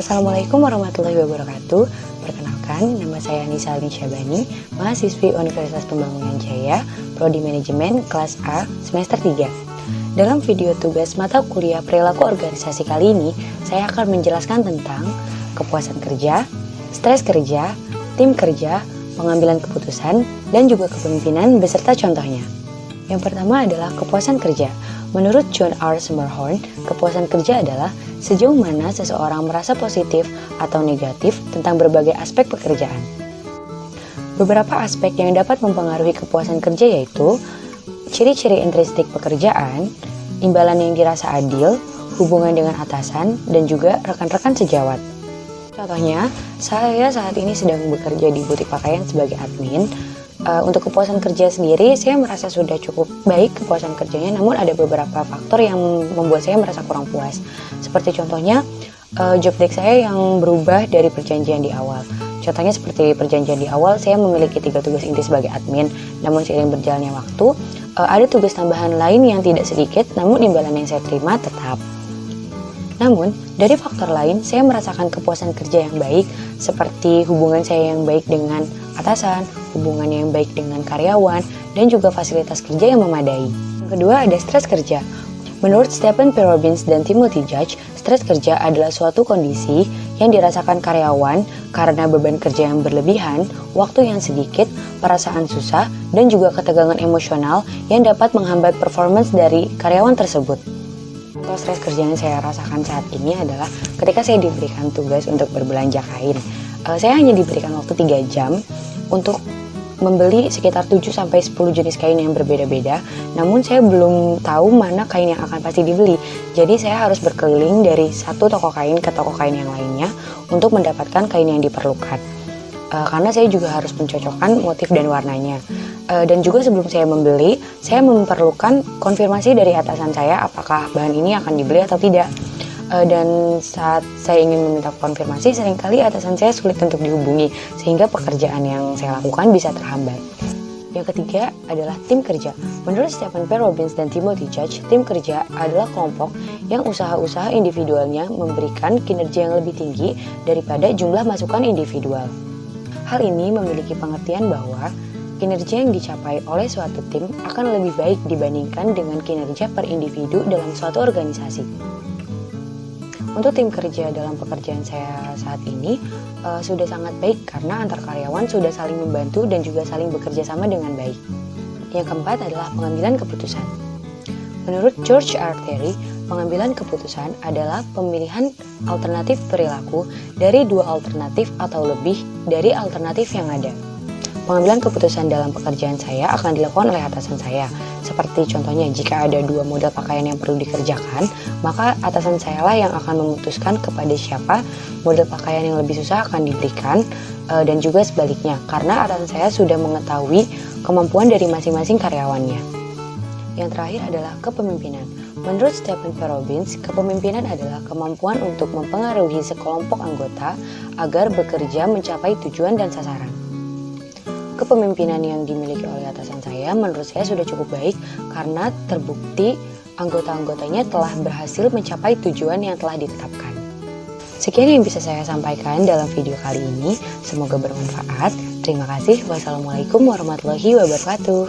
Assalamualaikum warahmatullahi wabarakatuh. Perkenalkan, nama saya Anissa Alin Syabani, mahasiswi Universitas Pembangunan Jaya, Prodi Manajemen kelas A semester 3. Dalam video tugas mata kuliah perilaku organisasi kali ini, saya akan menjelaskan tentang kepuasan kerja, stres kerja, tim kerja, pengambilan keputusan, dan juga kepemimpinan beserta contohnya. Yang pertama adalah kepuasan kerja. Menurut John R. Summerhorn, kepuasan kerja adalah sejauh mana seseorang merasa positif atau negatif tentang berbagai aspek pekerjaan. Beberapa aspek yang dapat mempengaruhi kepuasan kerja yaitu ciri-ciri intrinsik pekerjaan, imbalan yang dirasa adil, hubungan dengan atasan, dan juga rekan-rekan sejawat. Contohnya, saya saat ini sedang bekerja di butik pakaian sebagai admin. Untuk kepuasan kerja sendiri, saya merasa sudah cukup baik kepuasan kerjanya, namun ada beberapa faktor yang membuat saya merasa kurang puas. Seperti contohnya, job desk saya yang berubah dari perjanjian di awal. Contohnya seperti perjanjian di awal, saya memiliki 3 tugas inti sebagai admin, namun seiring berjalannya waktu, ada tugas tambahan lain yang tidak sedikit, namun imbalan yang saya terima tetap. Namun, dari faktor lain, saya merasakan kepuasan kerja yang baik, seperti hubungan saya yang baik dengan atasan, hubungan yang baik dengan karyawan, dan juga fasilitas kerja yang memadai. Yang kedua ada stres kerja. Menurut Stephen P. Robbins dan Timothy Judge, stres kerja adalah suatu kondisi yang dirasakan karyawan karena beban kerja yang berlebihan, waktu yang sedikit, perasaan susah, dan juga ketegangan emosional yang dapat menghambat performance dari karyawan tersebut. Contoh stres kerja yang saya rasakan saat ini adalah ketika saya diberikan tugas untuk berbelanja kain. Saya hanya diberikan waktu 3 jam untuk membeli sekitar 7-10 jenis kain yang berbeda-beda, namun saya belum tahu mana kain yang akan pasti dibeli. Jadi saya harus berkeliling dari satu toko kain ke toko kain yang lainnya untuk mendapatkan kain yang diperlukan. Karena saya juga harus mencocokkan motif dan warnanya. Dan juga sebelum saya membeli, saya memerlukan konfirmasi dari atasan saya apakah bahan ini akan dibeli atau tidak. Dan saat saya ingin meminta konfirmasi, seringkali atasan saya sulit untuk dihubungi, sehingga pekerjaan yang saya lakukan bisa terhambat. Yang ketiga adalah tim kerja. Menurut Stephen P. Robbins dan Timothy Judge, tim kerja adalah kelompok yang usaha-usaha individualnya memberikan kinerja yang lebih tinggi daripada jumlah masukan individual. Hal ini memiliki pengertian bahwa kinerja yang dicapai oleh suatu tim akan lebih baik dibandingkan dengan kinerja per individu dalam suatu organisasi. Untuk tim kerja dalam pekerjaan saya saat ini sudah sangat baik karena antar karyawan sudah saling membantu dan juga saling bekerja sama dengan baik. Yang keempat adalah pengambilan keputusan. Menurut George R. Terry, pengambilan keputusan adalah pemilihan alternatif perilaku dari 2 alternatif atau lebih dari alternatif yang ada. Pengambilan keputusan dalam pekerjaan saya akan dilakukan oleh atasan saya. Seperti contohnya, jika ada 2 model pakaian yang perlu dikerjakan, maka atasan saya lah yang akan memutuskan kepada siapa model pakaian yang lebih susah akan diberikan, dan juga sebaliknya, karena atasan saya sudah mengetahui kemampuan dari masing-masing karyawannya. Yang terakhir adalah kepemimpinan. Menurut Stephen P. Robbins, kepemimpinan adalah kemampuan untuk mempengaruhi sekelompok anggota agar bekerja mencapai tujuan dan sasaran. Kepemimpinan yang dimiliki oleh atasan saya menurut saya sudah cukup baik karena terbukti anggota-anggotanya telah berhasil mencapai tujuan yang telah ditetapkan. Sekian yang bisa saya sampaikan dalam video kali ini, semoga bermanfaat. Terima kasih. Wassalamualaikum warahmatullahi wabarakatuh.